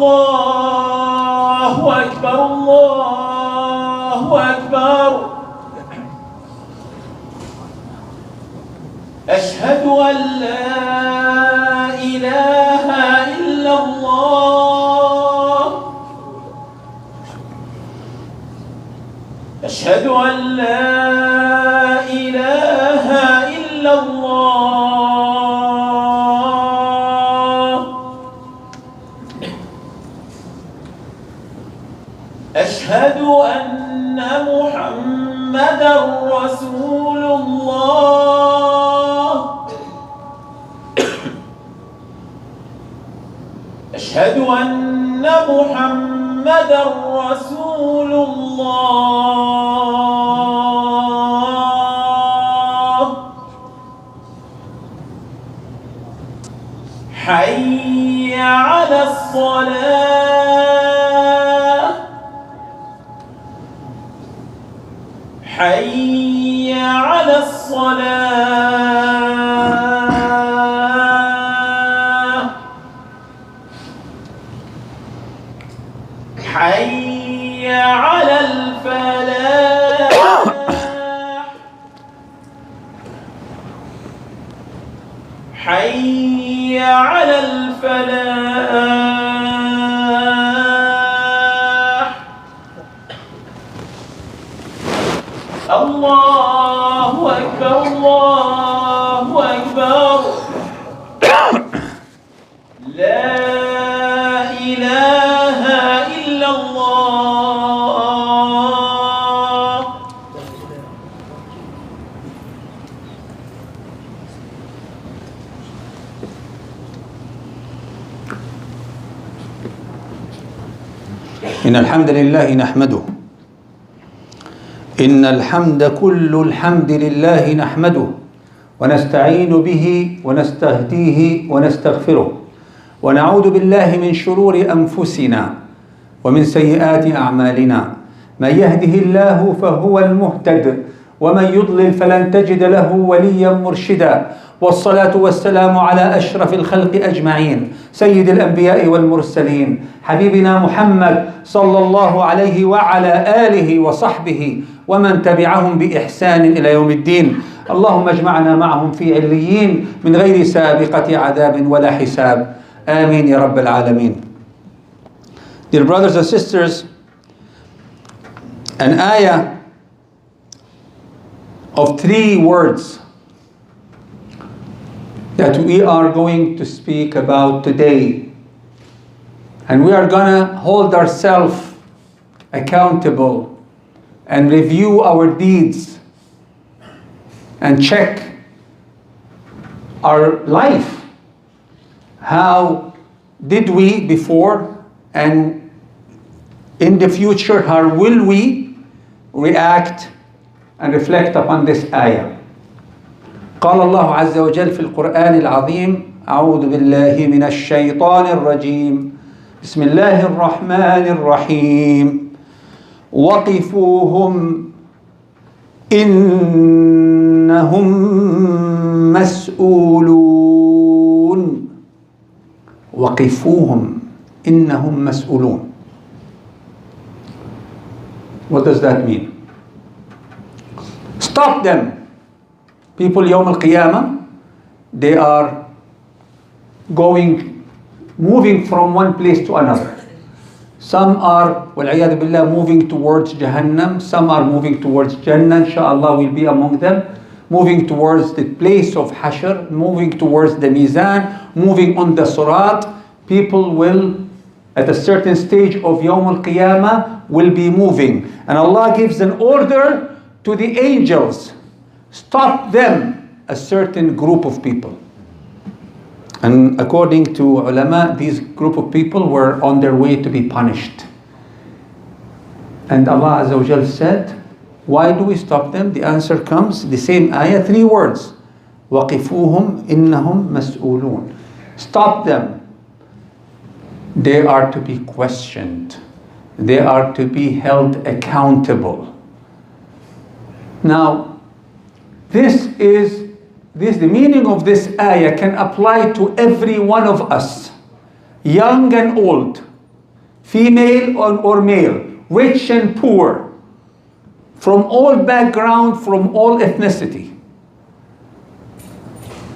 الله أكبر الله أكبر. أشهد أن لا إله إلا الله. أشهد أن لا إله إلا الله. أشهد أن محمدًا رسول الله. أشهد أن محمدًا رسول الله. حي على الصلاة. حي على الصلاة. حي على الفلاح. حي على الفلاح. الله أكبر الله أكبر. لا إله إلا الله. إن الحمد لله نحمده. إن الحمد كل الحمد لله نحمده ونستعين به ونستهديه ونستغفره ونعوذ بالله من شرور أنفسنا ومن سيئات أعمالنا. من يهده الله فهو المهتد ومن يضلل فلن تجد له وليا مرشدا. والصلاة والسلام على أشرف الخلق أجمعين سيد الأنبياء والمرسلين حبيبنا محمد صلى الله عليه وعلى آله وصحبه ومن تبعهم بإحسان إلى يوم الدين. اللهم اجمعنا معهم في عليين من غير سابقة عذاب ولا حساب. آمين يا رب العالمين. Dear brothers and sisters, an ayah of 3 words that we are going to speak about today, and we are gonna hold ourselves accountable and review our deeds and check our life. How did we before, and in the future, how will we react and reflect upon this ayah? قال الله عز وجل في القرآن العظيم: أعوذ بالله من الشيطان الرجيم. بسم الله الرحمن الرحيم. وقفوهم إنهم مسؤولون. وقفوهم إنهم مسؤولون. What does that mean? Stop them. People يوم القيامة, they are moving from one place to another. Some are, والعياذ بالله, moving towards Jahannam. Some are moving towards Jannah. Inshallah, we'll be among them. Moving towards the place of Hashr, moving towards the Mizan, moving on the Surat. People will, at a certain stage of Yawm al-Qiyamah, will be moving. And Allah gives an order to the angels. Stop them, a certain group of people. And according to ulama, these group of people were on their way to be punished. And Allah Azza wa Jal said, why do we stop them? The answer comes, the same ayah, 3 words. وَقِفُوهُمْ إِنَّهُمْ مَسْؤُولُونَ. Stop them. They are to be questioned. They are to be held accountable. Now, the meaning of this ayah can apply to every one of us, young and old, female or male, rich and poor, from all background, from all ethnicity.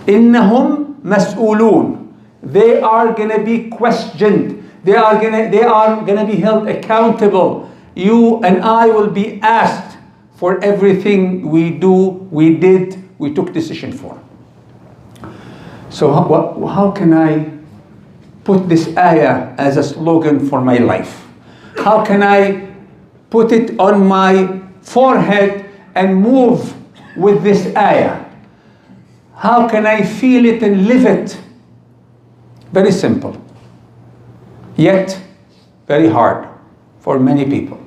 إنهم مسؤولون. They are gonna be questioned. They are gonna be held accountable. You and I will be asked for everything we do, we did, we took decision for. So how can I put this ayah as a slogan for my life? How can I put it on my forehead and move with this ayah? How can I feel it and live it? Very simple, yet very hard for many people.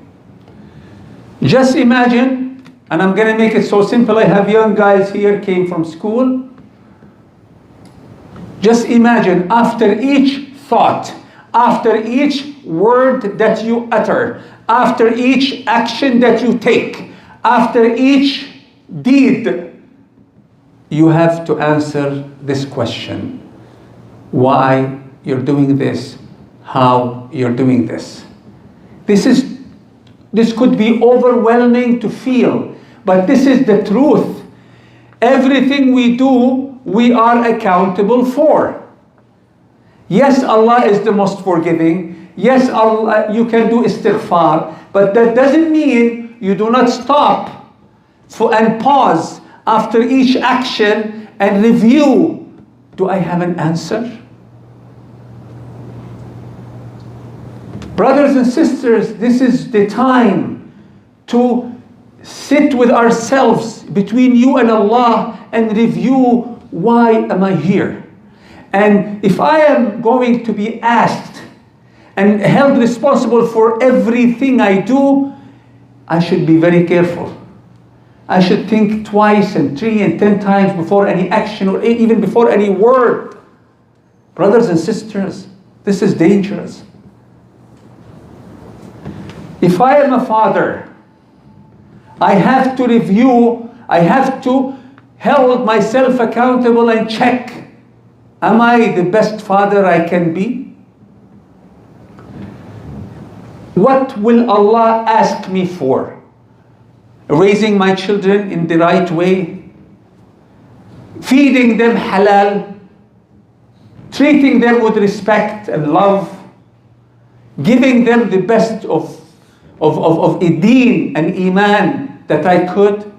Just imagine, and I'm gonna make it so simple, I have young guys here, came from school. Just imagine after each thought, after each word that you utter, after each action that you take, after each deed, you have to answer this question. Why you're doing this, how you're doing this. This could be overwhelming to feel, but this is the truth. Everything we do, we are accountable for. Yes, Allah is the most forgiving. Yes, Allah, you can do istighfar, but that doesn't mean you do not stop and pause after each action and review. Do I have an answer? Brothers and sisters, this is the time to sit with ourselves between you and Allah and review, why am I here? And if I am going to be asked and held responsible for everything I do, I should be very careful. I should think twice and 3 and 10 times before any action or even before any word. Brothers and sisters, this is dangerous. If I am a father, I have to review, I have to hold myself accountable and check, am I the best father I can be? What will Allah ask me for? Raising my children in the right way, feeding them halal, treating them with respect and love, giving them the best of deen and iman that I could,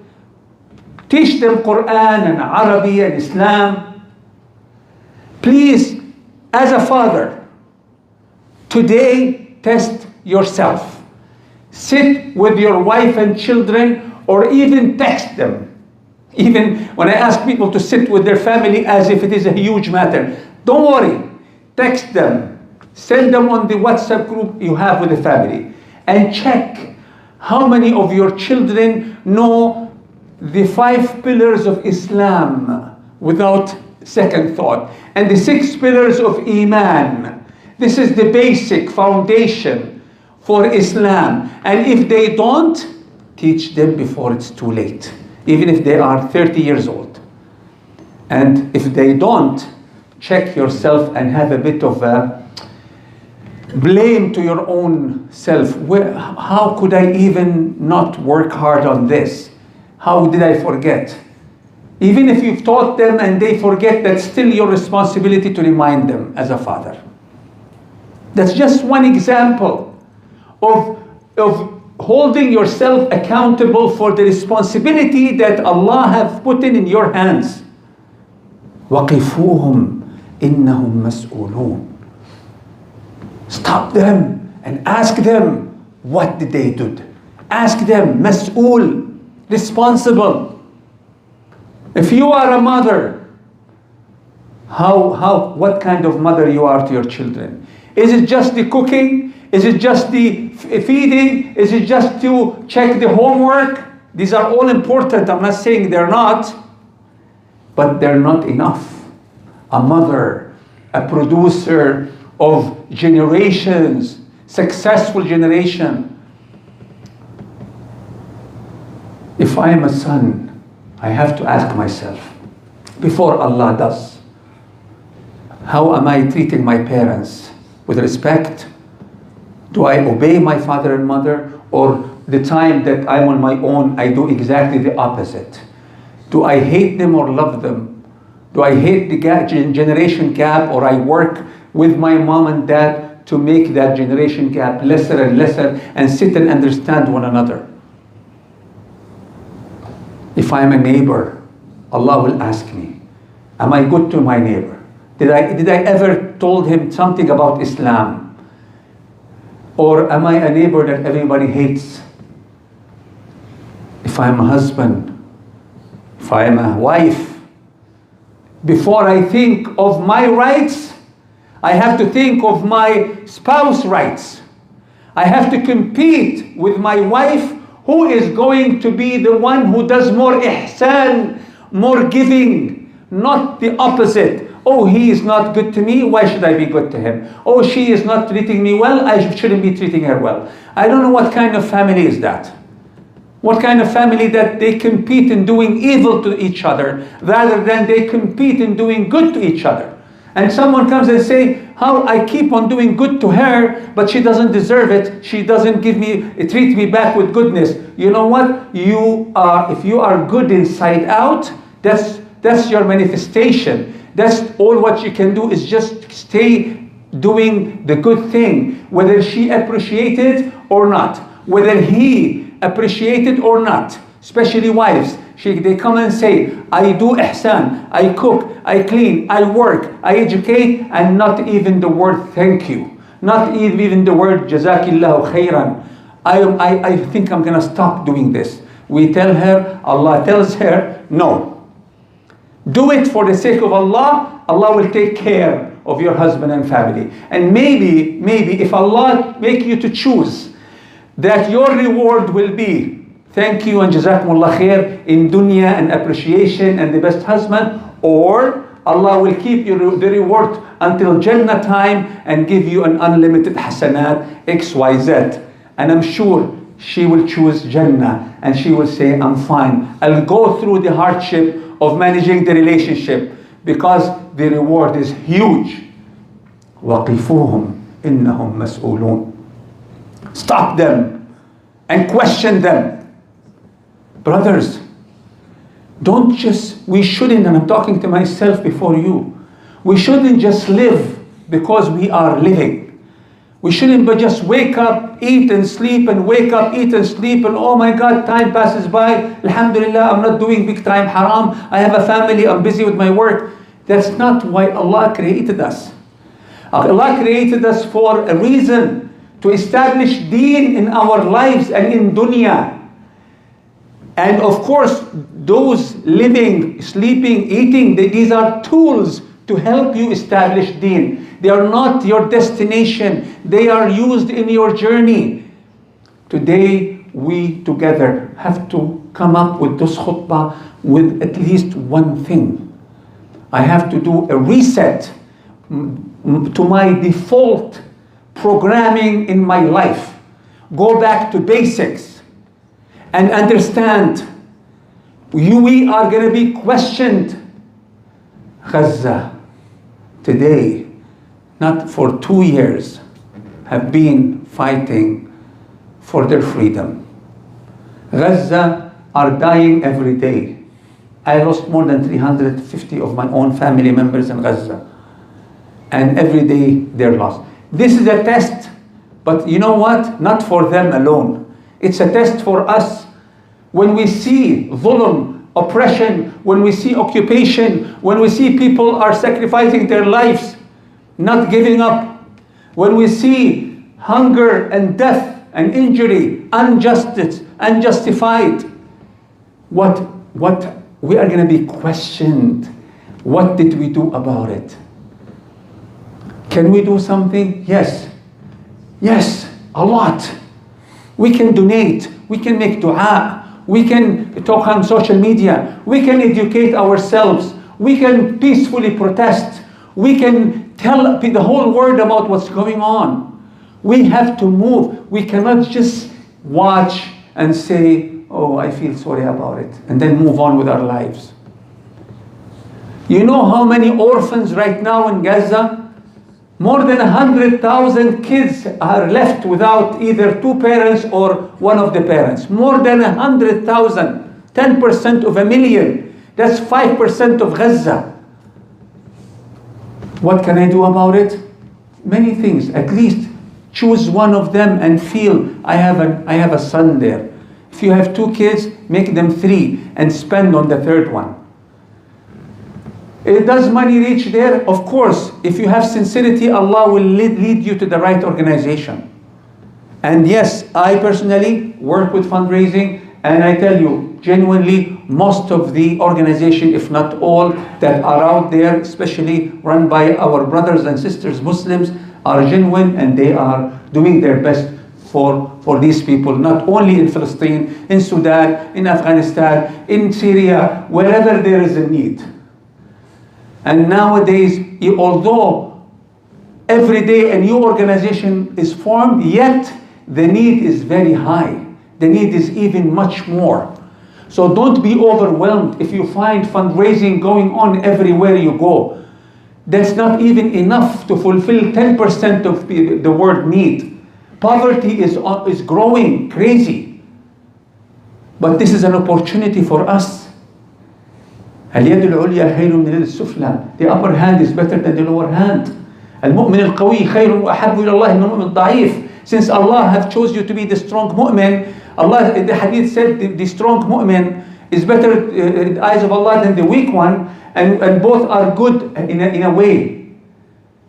teach them Quran and Arabic and Islam. Please, as a father, today test yourself. Sit with your wife and children, or even text them. Even when I ask people to sit with their family as if it is a huge matter, don't worry, text them, send them on the WhatsApp group you have with the family, and check how many of your children know the 5 pillars of Islam without second thought, and the 6 pillars of Iman. This is the basic foundation for Islam. And if they don't, teach them before it's too late, even if they are 30 years old. And if they don't, check yourself and have a bit of a blame to your own self. How could I even not work hard on this? How did I forget? Even if you've taught them and they forget, that's still your responsibility to remind them as a father. That's just one example of holding yourself accountable for the responsibility that Allah have put in your hands. وقفوهم إنهم مسؤولون. Stop them and ask them, what did they do? Ask them, مسؤول, responsible. If you are a mother, what kind of mother you are to your children? Is it just the cooking? Is it just the feeding? Is it just to check the homework? These are all important. I'm not saying they're not, but they're not enough. A mother, a producer of generations, successful generation. If I am a son, I have to ask myself, before Allah does, how am I treating my parents? With respect, Do I obey my father and mother? Or the time that I'm on my own, I do exactly the opposite? Do I hate them or love them? Do I hate the generation gap, or I work with my mom and dad to make that generation gap lesser and lesser and sit and understand one another? If I am a neighbor, Allah will ask me, am I good to my neighbor? Did I ever told him something about Islam? Or am I a neighbor that everybody hates? If I am a husband, if I am a wife, before I think of my rights, I have to think of my spouse's rights. I have to compete with my wife, who is going to be the one who does more ihsan, more giving, not the opposite. Oh, he is not good to me, why should I be good to him? Oh, she is not treating me well, I shouldn't be treating her well. I don't know what kind of family is that. What kind of family that they compete in doing evil to each other rather than they compete in doing good to each other. And someone comes and say, how I keep on doing good to her, but she doesn't deserve it. She doesn't treat me back with goodness. You know what? If you are good inside out, that's your manifestation. That's all what you can do, is just stay doing the good thing, whether she appreciated or not, whether he appreciated or not. Especially wives, they come and say, I do ihsan, I cook, I clean, I work, I educate, and not even the word thank you, not even the word jazakillahu khairan. I think I'm gonna stop doing this. We tell her, Allah tells her, no. Do it for the sake of Allah. Allah will take care of your husband and family. And maybe if Allah make you to choose that your reward will be thank you and jazakumullah khair in dunya and appreciation and the best husband, or Allah will keep you the reward until Jannah time and give you an unlimited hasanat XYZ. And I'm sure she will choose Jannah and she will say, I'm fine. I'll go through the hardship of managing the relationship because the reward is huge. وقفوهم إنهم مسؤولون. Stop them and question them. Brothers, we shouldn't, and I'm talking to myself before you, we shouldn't just live because we are living. We shouldn't but just wake up, eat and sleep, and wake up, eat and sleep, and oh my God, time passes by. Alhamdulillah, I'm not doing big time haram. I have a family, I'm busy with my work. That's not why Allah created us. Allah created us for a reason, to establish deen in our lives and in dunya. And of course, those living, sleeping, eating, these are tools to help you establish deen. They are not your destination. They are used in your journey. Today, we together have to come up with this khutbah with at least one thing. I have to do a reset to my default programming in my life. Go back to basics and understand we are going to be questioned. Gaza today, not for 2 years, have been fighting for their freedom. Gaza are dying every day. I lost more than 350 of my own family members in Gaza. And every day they're lost. This is a test, but you know what? Not for them alone. It's a test for us. When we see dhulm, oppression, when we see occupation, when we see people are sacrificing their lives, not giving up, when we see hunger and death and injury, injustice, unjustified, what we are going to be questioned. What did we do about it? Can we do something? Yes. Yes, a lot. We can donate. We can make dua. We can talk on social media. We can educate ourselves. We can peacefully protest. We can tell the whole world about what's going on. We have to move. We cannot just watch and say, oh, I feel sorry about it, and then move on with our lives. You know how many orphans right now in Gaza? More than 100,000 kids are left without either two parents or one of the parents. More than 100,000, 10% of a million. That's 5% of Gaza. What can I do about it? Many things. At least choose one of them and feel, I have a son there. If you have 2 kids, make them 3 and spend on the 3rd one. Does money reach there? Of course. If you have sincerity, Allah will lead you to the right organization. And yes, I personally work with fundraising, and I tell you, genuinely, most of the organization, if not all, that are out there, especially run by our brothers and sisters, Muslims, are genuine, and they are doing their best for these people, not only in Palestine, in Sudan, in Afghanistan, in Syria, wherever there is a need. And nowadays, although every day a new organization is formed, yet the need is very high. The need is even much more. So don't be overwhelmed if you find fundraising going on everywhere you go. That's not even enough to fulfill 10% of the world need. Poverty is growing crazy. But this is an opportunity for us. اليد العليا خير من اليد السفلى. The upper hand is better than the lower hand. المؤمن القوي خير وأحب إلى الله من المؤمن الضعيف. Since Allah have chose you to be the strong mu'min, Allah in the hadith said the strong mu'min is better in the eyes of Allah than the weak one, and both are good in a way,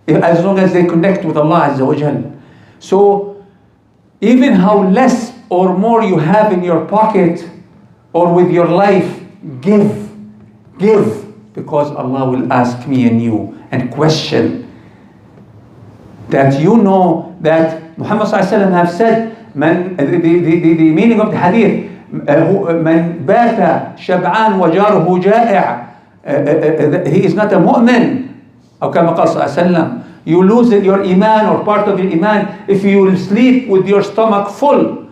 as long as they connect with Allah Azza wa Jal. So even how less or more you have in your pocket or with your life, give, because Allah will ask me and you and question. That you know that Muhammad sallallahu alaihi wasallam have said, the meaning of the hadith, من بات شبعان وجاره جائع, he is not a mu'min. أو كما قال صلى الله عليه وسلم, you lose your iman or part of your iman if you will sleep with your stomach full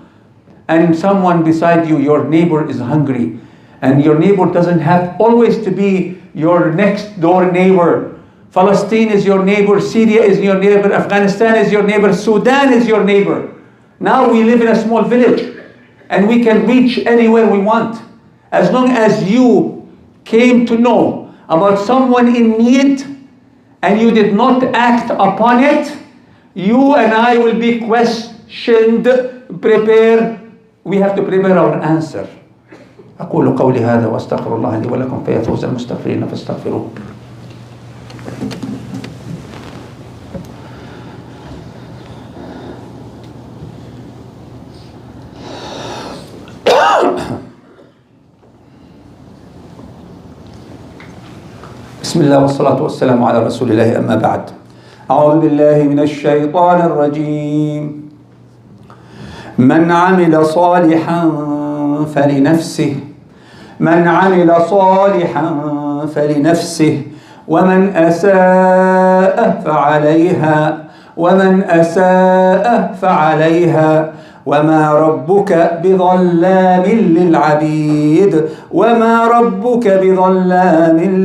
and someone beside you, your neighbor, is hungry, and your neighbor doesn't have always to be your next door neighbor. Palestine is your neighbor, Syria is your neighbor, Afghanistan is your neighbor, Sudan is your neighbor. Now we live in a small village and we can reach anywhere we want. As long as you came to know about someone in need and you did not act upon it, you and I will be questioned. We have to prepare our answer. أقول قولي هذا وأستغفر الله لي ولكم فيفوز المستغفرين فاستغفروه. بسم الله والصلاة والسلام على رسول الله أما بعد. أعوذ بالله من الشيطان الرجيم. من عمل صالحا فلنفسه ومن أساء فعليها وما ربك بظلام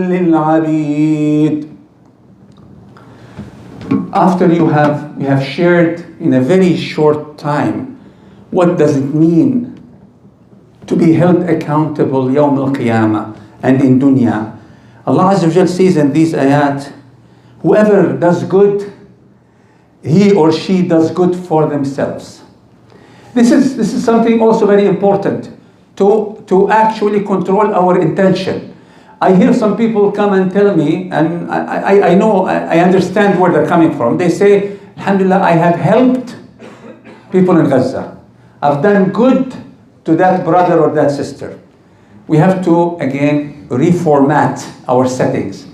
للعبيد. After you have shared in a very short time what does it mean to be held accountable يوم القيامة and in dunya, Allah Azza wa Jal says in these ayat, whoever does good, he or she does good for themselves. This is something also very important to actually control our intention. I hear some people come and tell me, and I know, I understand where they're coming from. They say, Alhamdulillah, I have helped people in Gaza. I've done good to that brother or that sister. We have to, again, reformat our settings.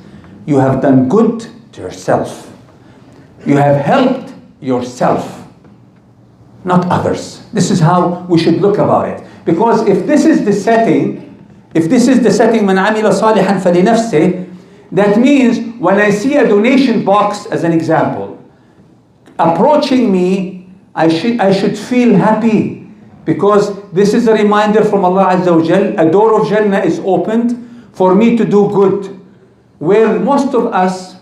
You have done good to yourself. You have helped yourself, not others. This is how we should look about it. Because if this is the setting, من عمل صالحا فلنفسه, that means when I see a donation box, as an example, approaching me, I should feel happy. Because this is a reminder from Allah Azza wa Jal, a door of Jannah is opened for me to do good. Where most of us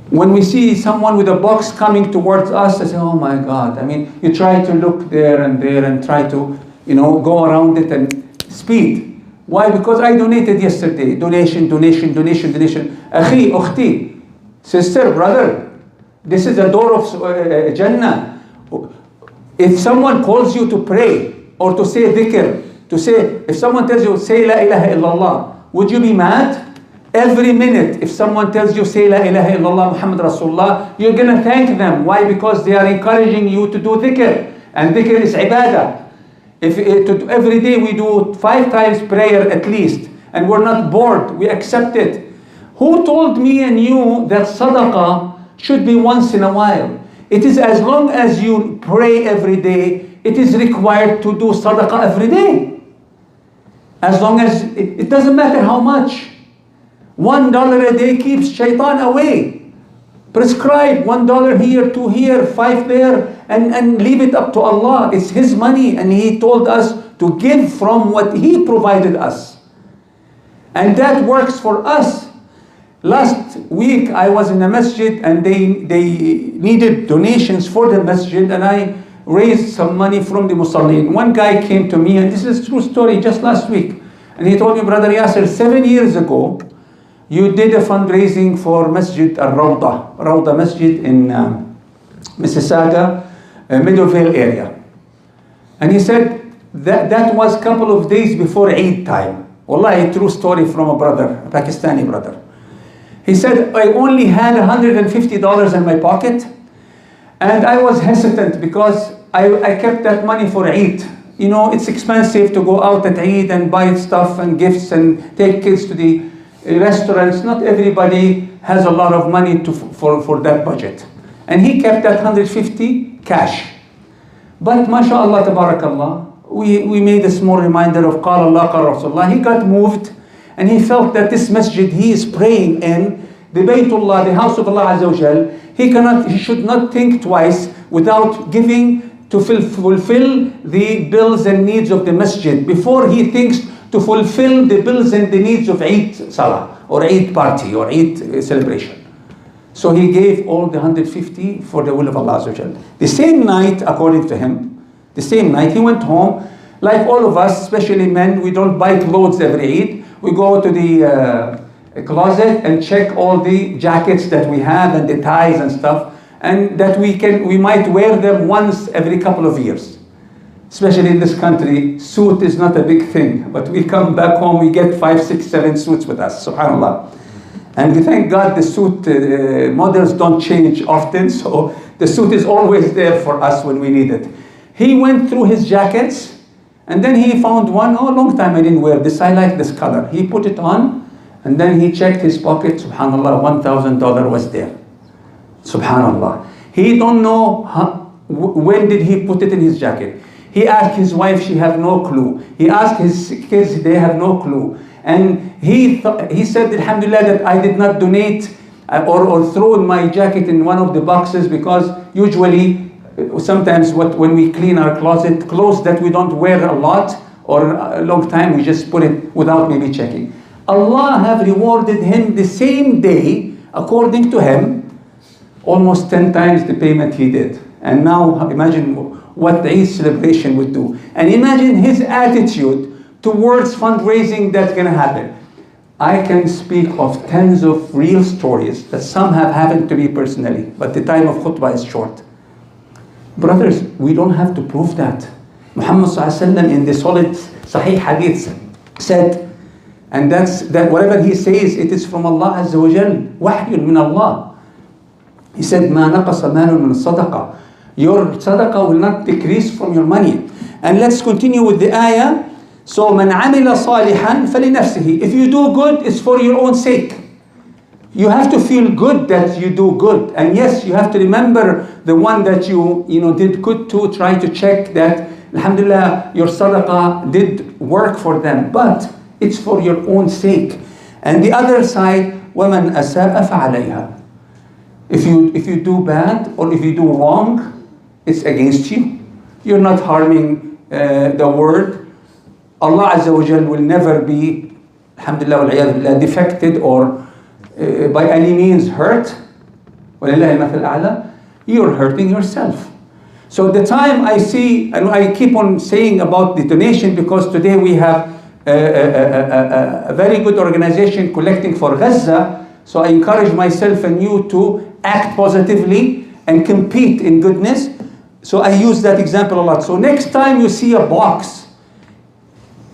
When we see someone with a box coming towards us, I say, oh my God. I mean, you try to look there and try to, go around it and speed. Why? Because I donated yesterday. Donation. Akhi, ukhti, sister, brother. This is a door of Jannah. If someone calls you to pray or to say dhikr, if someone tells you, say la ilaha illallah, would you be mad? Every minute, if someone tells you, say la ilaha illallah Muhammad Rasulullah, you're going to thank them. Why? Because they are encouraging you to do dhikr. And dhikr is ibadah. Every day we do 5 times prayer at least. And we're not bored. We accept it. Who told me and you that sadaqah should be once in a while? It is as long as you pray every day, it is required to do sadaqah every day. As long as, it doesn't matter how much. $1 a day keeps shaitan away. Prescribe $1 here, 2 here, 5 there, and leave it up to Allah. It's His money, and He told us to give from what He provided us. And that works for us. Last week I was in a masjid and they needed donations for the masjid, and I raised some money from the musallin. One guy came to me, and this is a true story, just last week, and he told me, Brother Yasser, 7 years ago you did a fundraising for Masjid Rawda Masjid in Mississauga, Meadowvale area. And he said that was a couple of days before Eid time. Wallahi, a true story from a brother, a Pakistani brother. He said, I only had $150 in my pocket, and I was hesitant because I kept that money for Eid. It's expensive to go out at Eid and buy stuff and gifts and take kids to the restaurants. Not everybody has a lot of money for that budget. And he kept that 150 cash. But mashallah, tabarakallah, we made a small reminder of Qala Allah, Qala Rasulullah. He got moved, and he felt that this masjid he is praying in, the Baytullah, the house of Allah Azza wa Jal, he should not think twice without giving to fulfill the bills and needs of the masjid before he thinks to fulfill the bills and the needs of Eid Salah or Eid party or Eid celebration. So he gave all the 150 for the will of Allah Azza wa Jal. The same night, according to him, he went home. Like all of us, especially men, we don't buy clothes every Eid. We go to the closet and check all the jackets that we have and the ties and stuff, and that we might wear them once every couple of years. Especially in this country, suit is not a big thing, but we come back home, we get 5, 6, 7 suits with us, subhanAllah. And we thank God the suit models don't change often, so the suit is always there for us when we need it. He went through his jackets, and then he found one, long time I didn't wear this, I like this color. He put it on, and then he checked his pocket, subhanAllah, $1,000 was there. Subhanallah. He don't know when did he put it in his jacket. He asked his wife, she have no clue. He asked his kids, they have no clue. And he said, Alhamdulillah, that I did not donate or throw in my jacket in one of the boxes, because usually, sometimes when we clean our closet, clothes that we don't wear a lot or a long time, we just put it without maybe checking. Allah have rewarded him the same day, according to him, almost 10 times the payment he did. And now imagine what the Eid celebration would do. And imagine his attitude towards fundraising that's going to happen. I can speak of tens of real stories that some have happened to me personally, but the time of khutbah is short. Brothers, we don't have to prove that. Muhammad ﷺ in the solid Sahih Hadith said, and that whatever he says, it is from Allah Azza wa Jal, wahyun min Allah. He said, مَا نَقَصَ مَالٌ مِنَ الصَّدَقَةِ. Your sadaqah will not decrease from your money. And let's continue with the ayah. So, مَنْ عَمِلَ صَالِحًا فَلِنَفْسِهِ. If you do good, it's for your own sake. You have to feel good that you do good. And yes, you have to remember the one that you did good to, try to check that, alhamdulillah, your sadaqah did work for them. But it's for your own sake. And the other side, وَمَنْ أَسَاءَ فَعَلَيْهَا. If you do bad or if you do wrong, it's against you. You're not harming the word. Allah Azza wa Jal will never be, alhamdulillah, defected or by any means hurt. وَلِلَّهِ الْمَثَلُ الْأَعْلَى, you're hurting yourself. So the time I see, and I keep on saying about the donation because today we have a very good organization collecting for Gaza. So I encourage myself and you to act positively and compete in goodness. So I use that example a lot. So next time you see a box,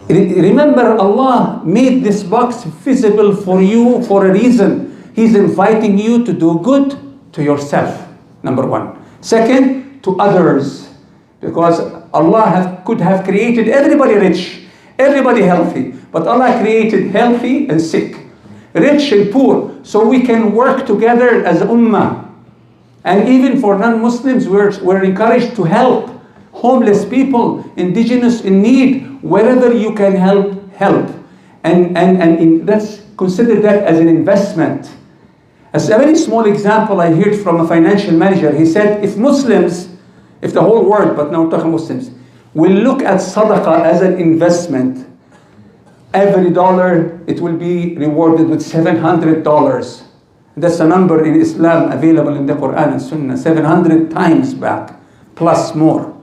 remember Allah made this box visible for you for a reason. He's inviting you to do good to yourself, number one. Second, to others. Because Allah could have created everybody rich, everybody healthy. But Allah created healthy and sick, rich and poor. So we can work together as ummah. And even for non-Muslims, we're encouraged to help homeless people, indigenous in need, wherever you can help. And let's consider that as an investment. As a very small example I heard from a financial manager, he said, if the whole world, but now we're talking Muslims, will look at sadaqah as an investment, every dollar, it will be rewarded with $700. That's a number in Islam available in the Quran and Sunnah, 700 times back, plus more.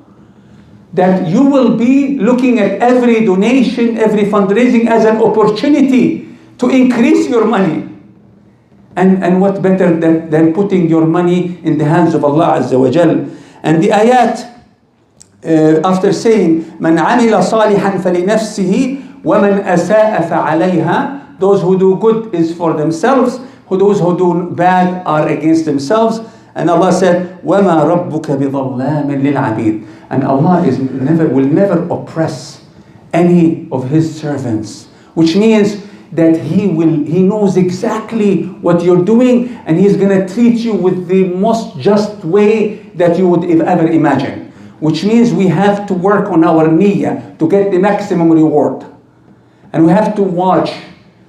That you will be looking at every donation, every fundraising as an opportunity to increase your money. And what better than putting your money in the hands of Allah Azza wa Jal. And the ayat, after saying, مَنْ عَمِلَ صَالِحًا فَلِنَفْسِهِ وَمَنْ أَسَاءَ فَعَلَيْهَا, those who do good is for themselves, those who do bad are against themselves. And Allah said, وَمَا رَبُّكَ بِظَلَّامٍ لِلْعَبِيدِ. And Allah will never oppress any of His servants. Which means that He knows exactly what you're doing, and He's going to treat you with the most just way that you would ever imagine. Which means we have to work on our niyyah to get the maximum reward. And we have to watch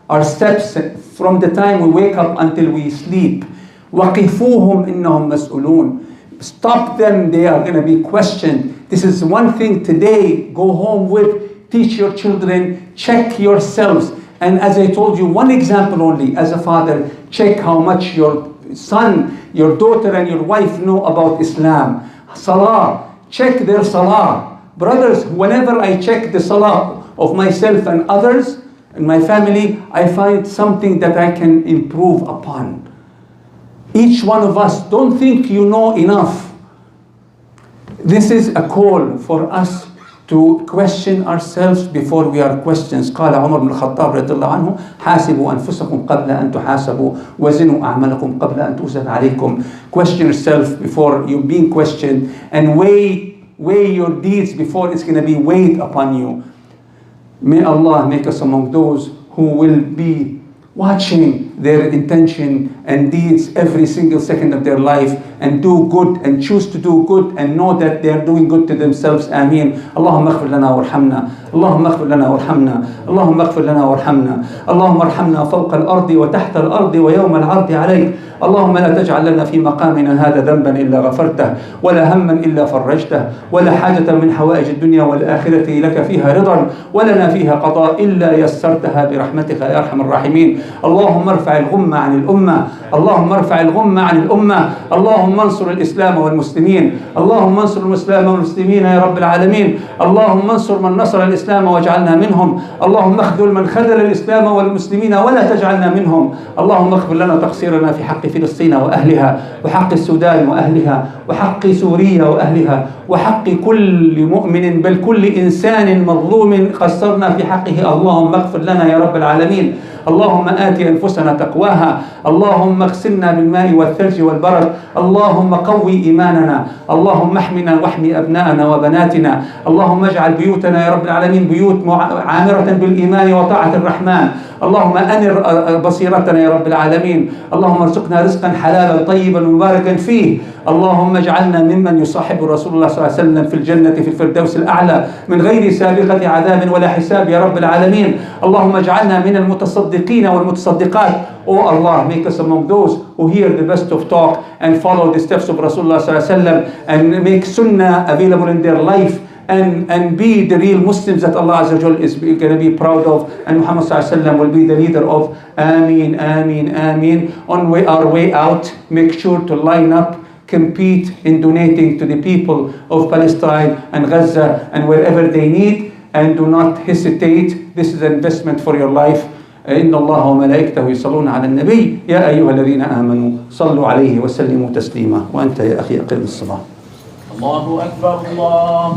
our steps from the time we wake up until we sleep. وقفوهم إنهم مسؤولون. Stop them, they are going to be questioned. This is one thing today, go home with, teach your children, check yourselves. And as I told you, one example only, as a father, check how much your son, your daughter and your wife know about Islam. Salah, check their salah. Brothers, whenever I check the salah of myself and others in my family, I find something that I can improve upon. Each one of us, don't think you know enough. This is a call for us to question ourselves before we are questions. قال عمر بن الخطاب رضي الله عنه حاسبوا أنفسكم قبل أن تحاسبوا وزنوا أعمالكم قبل أن توزن عليكم. Question yourself before you're being questioned, and weigh your deeds before it's going to be weighed upon you. May Allah make us among those who will be watching their intention and deeds every single second of their life, and do good and choose to do good and know that they are doing good to themselves. Ameen. اللهم اغفر لنا وارحمنا. اللهم اغفر لنا وارحمنا. اللهم اغفر لنا وارحمنا. اللهم ارحمنا فوق الأرض وتحت الأرض ويوم العرض عليك. اللهم لا تجعل لنا في مقامنا هذا ذنبا إلا غفرته، ولا هما إلا فرجته، ولا حاجة من حوائج الدنيا والآخرة لك فيها رضا ولنا فيها قضاء إلا يسرتها برحمتك يا أرحم الراحمين. اللهم ارفع الغمة عن الأمة. اللهم ارفع الغمة عن الأمة. اللهم انصر الإسلام والمسلمين. اللهم انصر الإسلام والمسلمين يا رب العالمين. اللهم انصر من نصر الإسلام واجعلنا منهم. اللهم اخذل من خذل الإسلام والمسلمين ولا تجعلنا منهم. اللهم اغفر لنا تقصيرنا في حق فلسطين وأهلها، وحق السودان وأهلها، وحق سوريا وأهلها، وحق كل مؤمن بل كل إنسان مظلوم قصرنا في حقه. اللهم اغفر لنا يا رب العالمين. اللهم آت أنفسنا تقواها. اللهم اغسلنا بالماء والثلج والبرد. اللهم قوي إيماننا. اللهم احمنا واحمي أبناءنا وبناتنا. اللهم اجعل بيوتنا يا رب العالمين بيوت عامرة بالإيمان وطاعة الرحمن. اللهم أنر بصيرتنا يا رب العالمين. اللهم ارزقنا رزقا حلالا طيبا مباركا فيه. اللهم اجعلنا ممن يصاحب رسول الله صلى الله عليه وسلم في الجنة في الفردوس الأعلى من غير سابقة عذاب ولا حساب يا رب العالمين. اللهم اجعلنا من المتصدقين والمتصدقات. Oh Allah, make us among those who hear the best of talk and follow the steps of Rasulullah sallallahu alaihi wasallam and make sunnah available in their life and be the real Muslims that Allah Azza wa Jal is going to be proud of, and Muhammad Sallallahu Alaihi Wasallam will be the leader of. Ameen, ameen, ameen. On our way out, make sure to line up, compete in donating to the people of Palestine and Gaza and wherever they need, and do not hesitate. This is an investment for your life. إن الله وملائكته يصلون على النبي يا أيها الذين آمنوا صلوا عليه وسلموا تسليما. وأنت يا أخي أقم الصلاة. الله أكبر الله